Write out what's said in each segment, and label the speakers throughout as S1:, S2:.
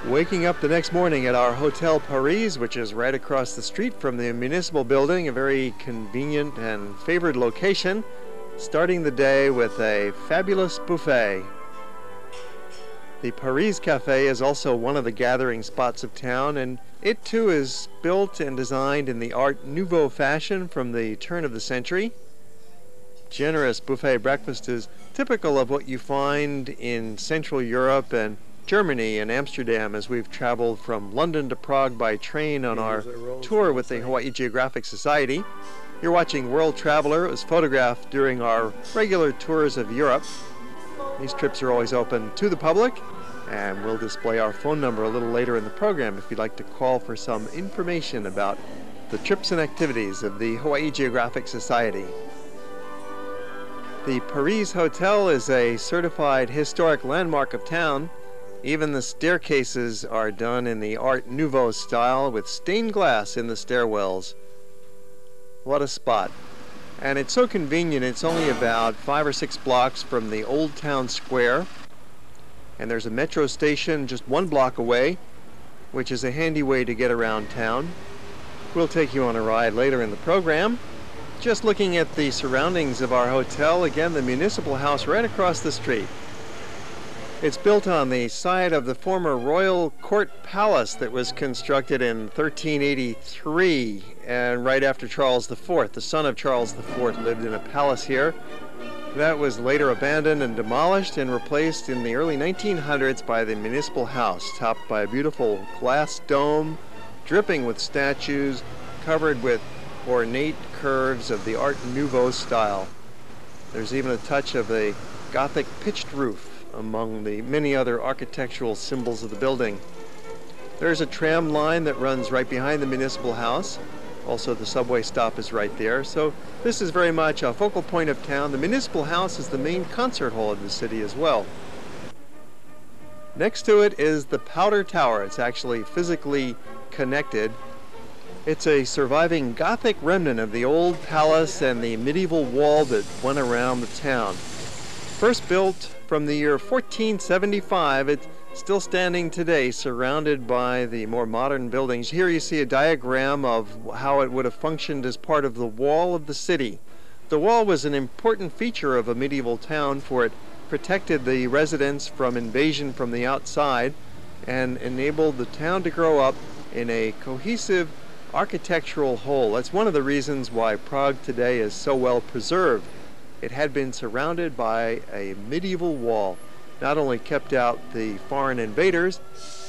S1: Waking up the next morning at our Hotel Paris, which is right across the street from the municipal building, a very convenient and favored location, starting the day with a fabulous buffet. The Paris Cafe is also one of the gathering spots of town, and it too is built and designed in the Art Nouveau fashion from the turn of the century. Generous buffet breakfast is typical of what you find in Central Europe and Germany and Amsterdam as we've traveled from London to Prague by train on our tour with the Hawaii Geographic Society. You're watching World Traveler. It was photographed during our regular tours of Europe. These trips are always open to the public, and we'll display our phone number a little later in the program if you'd like to call for some information about the trips and activities of the Hawaii Geographic Society. The Paris Hotel is a certified historic landmark of town. Even the staircases are done in the Art Nouveau style with stained glass in the stairwells. What a spot. And it's so convenient, it's only about 5 or 6 blocks from the Old Town Square. And there's a metro station just 1 block away, which is a handy way to get around town. We'll take you on a ride later in the program. Just looking at the surroundings of our hotel, again, the Municipal House right across the street. It's built on the site of the former Royal Court Palace that was constructed in 1383, and right after Charles IV. The son of Charles IV lived in a palace here. That was later abandoned and demolished and replaced in the early 1900s by the Municipal House, topped by a beautiful glass dome, dripping with statues, covered with ornate curves of the Art Nouveau style. There's even a touch of a Gothic pitched roof among the many other architectural symbols of the building. There's a tram line that runs right behind the Municipal House. Also, the subway stop is right there. So this is very much a focal point of town. The Municipal House is the main concert hall of the city as well. Next to it is the Powder Tower. It's actually physically connected. It's a surviving Gothic remnant of the old palace and the medieval wall that went around the town. First built from the year 1475, it's still standing today, surrounded by the more modern buildings. Here you see a diagram of how it would have functioned as part of the wall of the city. The wall was an important feature of a medieval town, for it protected the residents from invasion from the outside and enabled the town to grow up in a cohesive architectural whole. That's one of the reasons why Prague today is so well preserved. It had been surrounded by a medieval wall. Not only kept out the foreign invaders,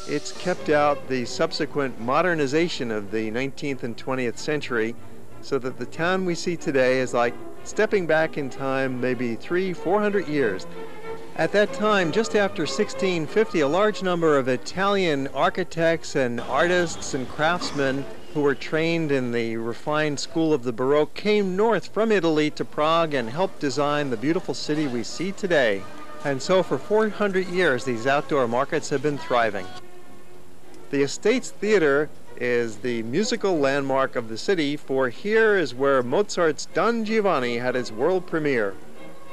S1: it's kept out the subsequent modernization of the 19th and 20th century, so that the town we see today is like stepping back in time maybe 300-400 years. At that time, just after 1650, a large number of Italian architects and artists and craftsmen who were trained in the refined school of the Baroque came north from Italy to Prague and helped design the beautiful city we see today. And so for 400 years, these outdoor markets have been thriving. The Estates Theater is the musical landmark of the city, for here is where Mozart's Don Giovanni had his world premiere.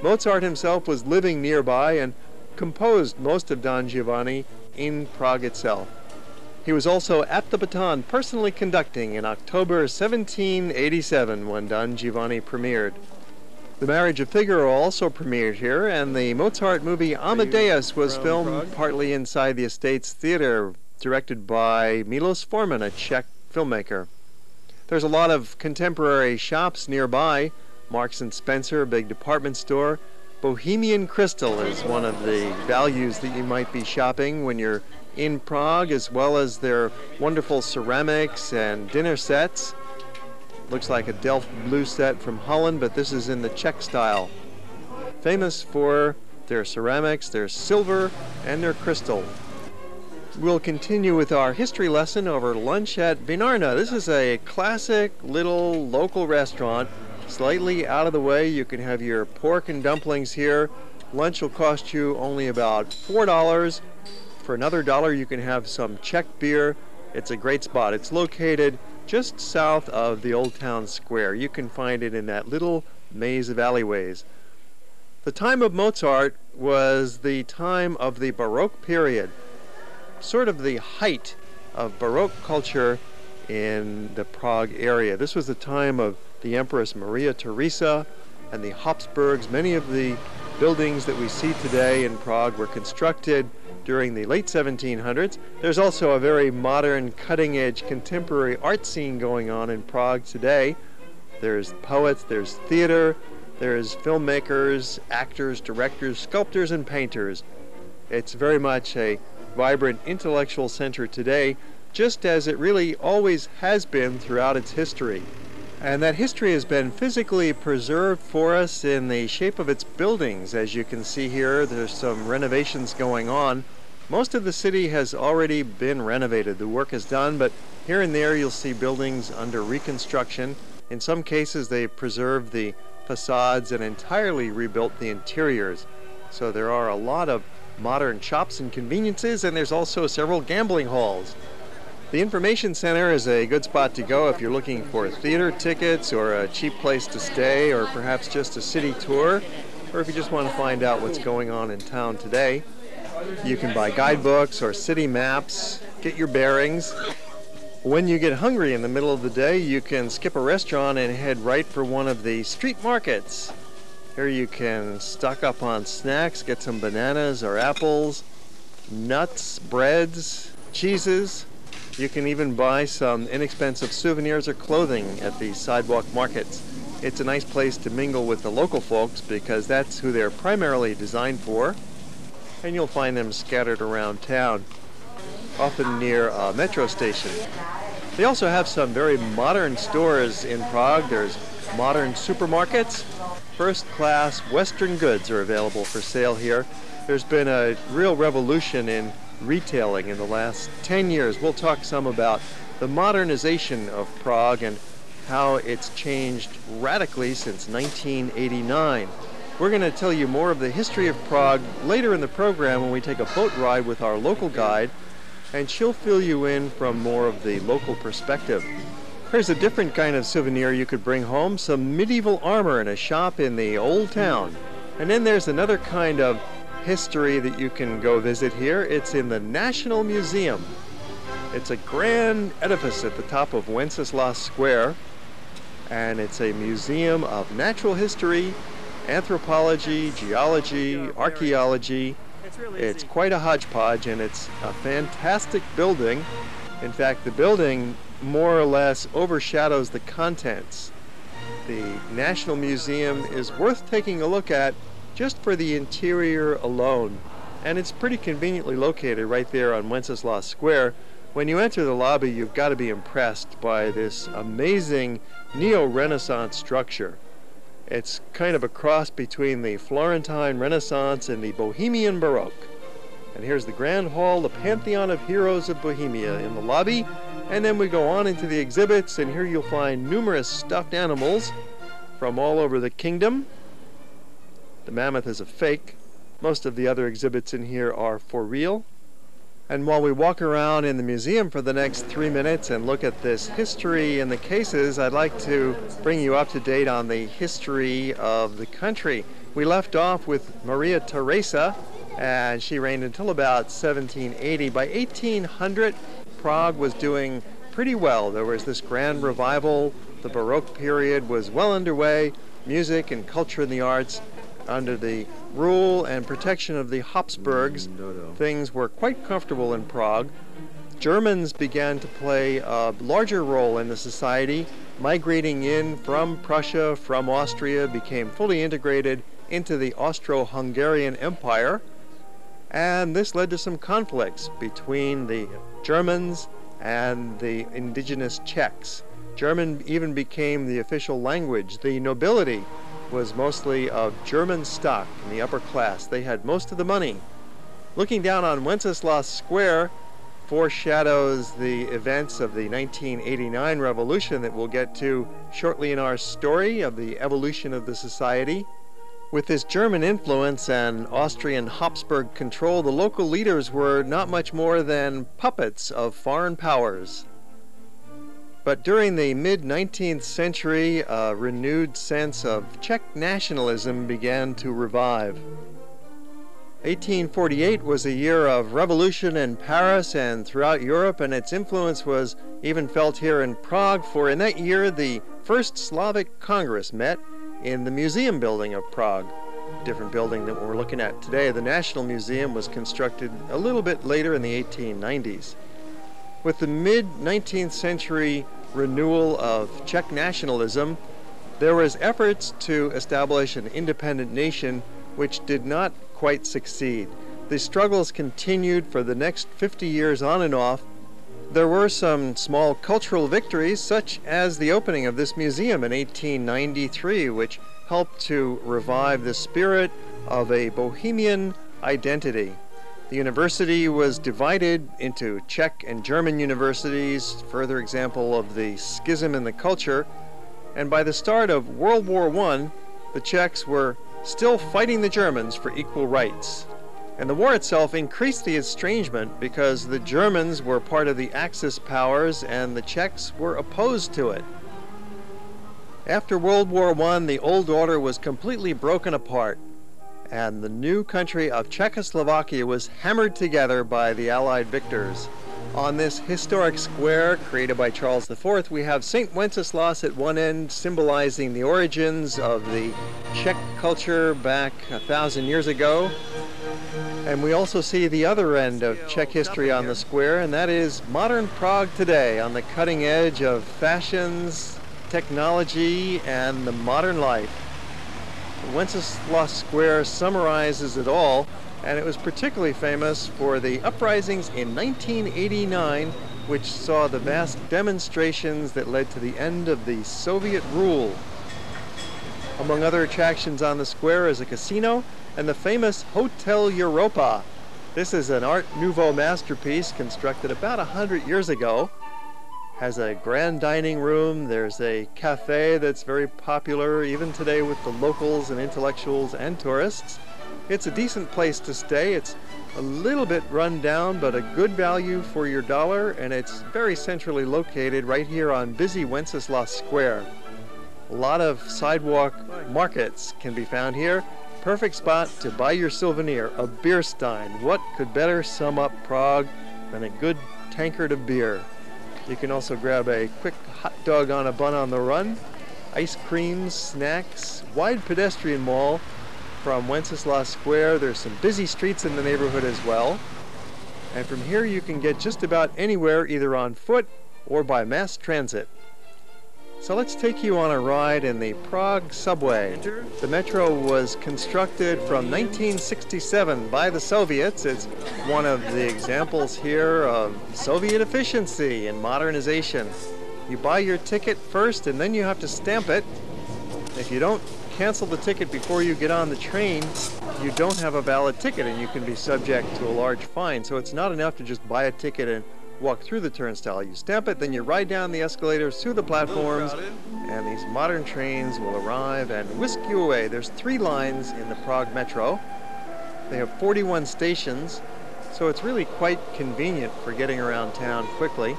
S1: Mozart himself was living nearby and composed most of Don Giovanni in Prague itself. He was also at the baton personally conducting in October 1787 when Don Giovanni premiered. The Marriage of Figaro also premiered here, and the Mozart movie Amadeus was filmed partly inside the Estates Theater, directed by Milos Forman, a Czech filmmaker. There's a lot of contemporary shops nearby. Marks & Spencer, a big department store. Bohemian Crystal is one of the values that you might be shopping when you're in Prague, as well as their wonderful ceramics and dinner sets. Looks like a Delft blue set from Holland, but this is in the Czech style. Famous for their ceramics, their silver, and their crystal. We'll continue with our history lesson over lunch at Vinarna. This is a classic little local restaurant, slightly out of the way. You can have your pork and dumplings here. Lunch will cost you only about $4. For another $1, you can have some Czech beer. It's a great spot. It's located just south of the Old Town Square. You can find it in that little maze of alleyways. The time of Mozart was the time of the Baroque period. sort of the height of Baroque culture in the Prague area. This was the time of the Empress Maria Theresa and the Habsburgs. Many of the buildings that we see today in Prague were constructed during the late 1700s. There's also a very modern, cutting-edge, contemporary art scene going on in Prague today. There's poets, there's theater, there's filmmakers, actors, directors, sculptors, and painters. It's very much a vibrant intellectual center today, just as it really always has been throughout its history. And that history has been physically preserved for us in the shape of its buildings. As you can see here, there's some renovations going on. Most of the city has already been renovated. The work is done, but here and there you'll see buildings under reconstruction. In some cases, they preserved the facades and entirely rebuilt the interiors. So there are a lot of modern shops and conveniences, and there's also several gambling halls. The Information Center is a good spot to go if you're looking for theater tickets or a cheap place to stay, or perhaps just a city tour, or if you just want to find out what's going on in town today. You can buy guidebooks or city maps, get your bearings. When you get hungry in the middle of the day, you can skip a restaurant and head right for one of the street markets. Here you can stock up on snacks, get some bananas or apples, nuts, breads, cheeses. You can even buy some inexpensive souvenirs or clothing at the sidewalk markets. It's a nice place to mingle with the local folks because that's who they're primarily designed for. And you'll find them scattered around town, often near a metro station. They also have some very modern stores in Prague. There's modern supermarkets. First-class Western goods are available for sale here. There's been a real revolution in retailing in the last 10 years. We'll talk some about the modernization of Prague and how it's changed radically since 1989. We're going to tell you more of the history of Prague later in the program when we take a boat ride with our local guide, and she'll fill you in from more of the local perspective. Here's a different kind of souvenir you could bring home, some medieval armor in a shop in the old town. And then there's another kind of history that you can go visit here. It's in the National Museum. It's a grand edifice at the top of Wenceslas Square, and it's a museum of natural history, anthropology, geology, archaeology. It's quite a hodgepodge, and it's a fantastic building. In fact, the building more or less overshadows the contents. The National Museum is worth taking a look at just for the interior alone, and it's pretty conveniently located right there on Wenceslas Square. When you enter the lobby, you've got to be impressed by this amazing neo-Renaissance structure. It's kind of a cross between the Florentine Renaissance and the Bohemian Baroque. And here's the Grand Hall, the Pantheon of Heroes of Bohemia in the lobby, and then we go on into the exhibits, and here you'll find numerous stuffed animals from all over the kingdom. The mammoth is a fake. Most of the other exhibits in here are for real. And while we walk around in the museum for the next 3 minutes and look at this history in the cases, I'd like to bring you up to date on the history of the country. We left off with Maria Theresa, and she reigned until about 1780. By 1800, Prague was doing pretty well. There was this grand revival. The Baroque period was well underway. Music and culture and the arts. Under the rule and protection of the Habsburgs, things were quite comfortable in Prague. Germans began to play a larger role in the society, migrating in from Prussia, from Austria, became fully integrated into the Austro-Hungarian Empire, and this led to some conflicts between the Germans and the indigenous Czechs. German even became the official language. The nobility was mostly of German stock in the upper class. They had most of the money. Looking down on Wenceslas Square foreshadows the events of the 1989 revolution that we'll get to shortly in our story of the evolution of the society. With this German influence and Austrian Habsburg control, the local leaders were not much more than puppets of foreign powers. But during the mid-19th century, a renewed sense of Czech nationalism began to revive. 1848 was a year of revolution in Paris and throughout Europe, and its influence was even felt here in Prague, for in that year the first Slavic Congress met in the museum building of Prague. Different building than what we're looking at today. The National Museum was constructed a little bit later in the 1890s. With the mid-19th century renewal of Czech nationalism, there was efforts to establish an independent nation which did not quite succeed. The struggles continued for the next 50 years on and off. There were some small cultural victories, such as the opening of this museum in 1893, which helped to revive the spirit of a bohemian identity. The university was divided into Czech and German universities, further example of the schism in the culture, and by the start of World War I, the Czechs were still fighting the Germans for equal rights. And the war itself increased the estrangement because the Germans were part of the Axis powers and the Czechs were opposed to it. After World War I, the old order was completely broken apart, and the new country of Czechoslovakia was hammered together by the Allied victors. On this historic square created by Charles IV, we have St. Wenceslas at one end, symbolizing the origins of the Czech culture back 1,000 years ago. And we also see the other end of Czech history on the square, and that is modern Prague today, on the cutting edge of fashions, technology, and the modern life. Wenceslas Square summarizes it all, and it was particularly famous for the uprisings in 1989, which saw the vast demonstrations that led to the end of the Soviet rule. Among other attractions on the square is a casino and the famous Hotel Europa. This is an Art Nouveau masterpiece constructed about 100 years ago. Has a grand dining room. There's a cafe that's very popular even today with the locals and intellectuals and tourists. It's a decent place to stay. It's a little bit run down, but a good value for your dollar, and it's very centrally located right here on busy Wenceslas Square. A lot of sidewalk markets can be found here. Perfect spot to buy your souvenir, a beer stein. What could better sum up Prague than a good tankard of beer? You can also grab a quick hot dog on a bun on the run, ice creams, snacks, wide pedestrian mall from Wenceslas Square. There's some busy streets in the neighborhood as well. And from here you can get just about anywhere, either on foot or by mass transit. So let's take you on a ride in the Prague subway. The metro was constructed from 1967 by the Soviets. It's one of the examples here of Soviet efficiency and modernization. You buy your ticket first and then you have to stamp it. If you don't cancel the ticket before you get on the train, you don't have a valid ticket and you can be subject to a large fine. So it's not enough to just buy a ticket and walk through the turnstile. You stamp it, then you ride down the escalators to the platforms, and these modern trains will arrive and whisk you away. There's 3 lines in the Prague Metro. They have 41 stations, so it's really quite convenient for getting around town quickly.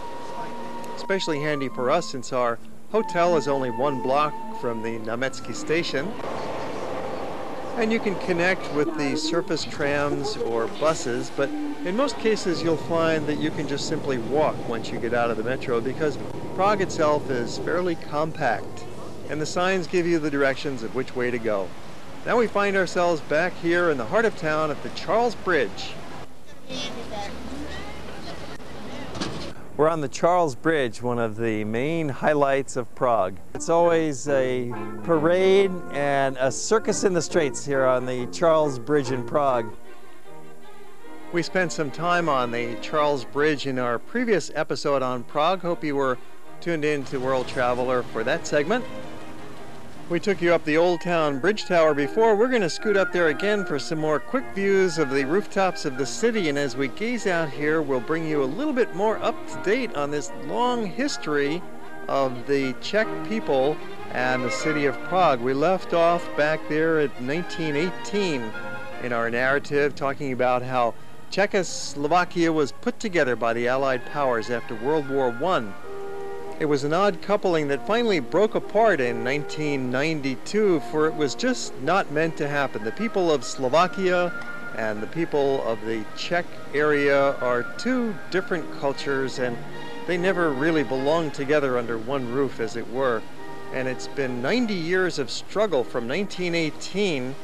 S1: Especially handy for us since our hotel is only 1 block from the Náměstí station. And you can connect with the surface trams or buses, but in most cases you'll find that you can just simply walk once you get out of the metro, because Prague itself is fairly compact and the signs give you the directions of which way to go. Now we find ourselves back here in the heart of town at the Charles Bridge. We're on the Charles Bridge, one of the main highlights of Prague. It's always a parade and a circus in the streets here on the Charles Bridge in Prague. We spent some time on the Charles Bridge in our previous episode on Prague. Hope you were tuned in to World Traveler for that segment. We took you up the Old Town Bridge Tower before. We're going to scoot up there again for some more quick views of the rooftops of the city, and as we gaze out here, we'll bring you a little bit more up to date on this long history of the Czech people and the city of Prague. We left off back there at 1918 in our narrative, talking about how Czechoslovakia was put together by the Allied powers after World War I. It was an odd coupling that finally broke apart in 1992, for it was just not meant to happen. The people of Slovakia And the people of the Czech area are two different cultures, and they never really belonged together under one roof, as it were. And it's been 90 years of struggle. From 1918,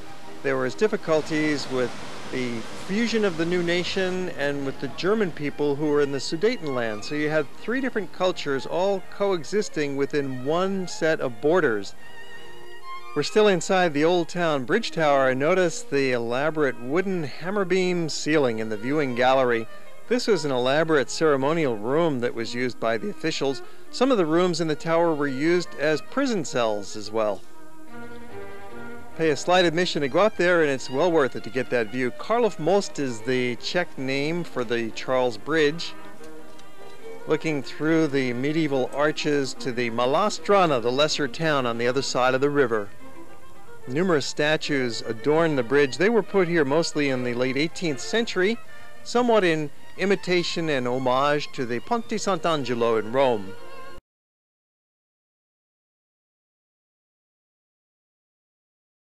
S1: there was difficulties with the fusion of the new nation and with the German people who were in the Sudetenland. So you had three different cultures all coexisting within one set of borders. We're still inside the Old Town Bridge Tower, and notice the elaborate wooden hammer beam ceiling in the viewing gallery. This was an elaborate ceremonial room that was used by the officials. Some of the rooms in the tower were used as prison cells as well. Pay a slight admission to go up there, and it's well worth it to get that view. Karlov Most is the Czech name for the Charles Bridge. Looking through the medieval arches to the Malá Strana, the lesser town on the other side of the river. Numerous statues adorn the bridge. They were put here mostly in the late 18th century, somewhat in imitation and homage to the Ponte Sant'Angelo in Rome.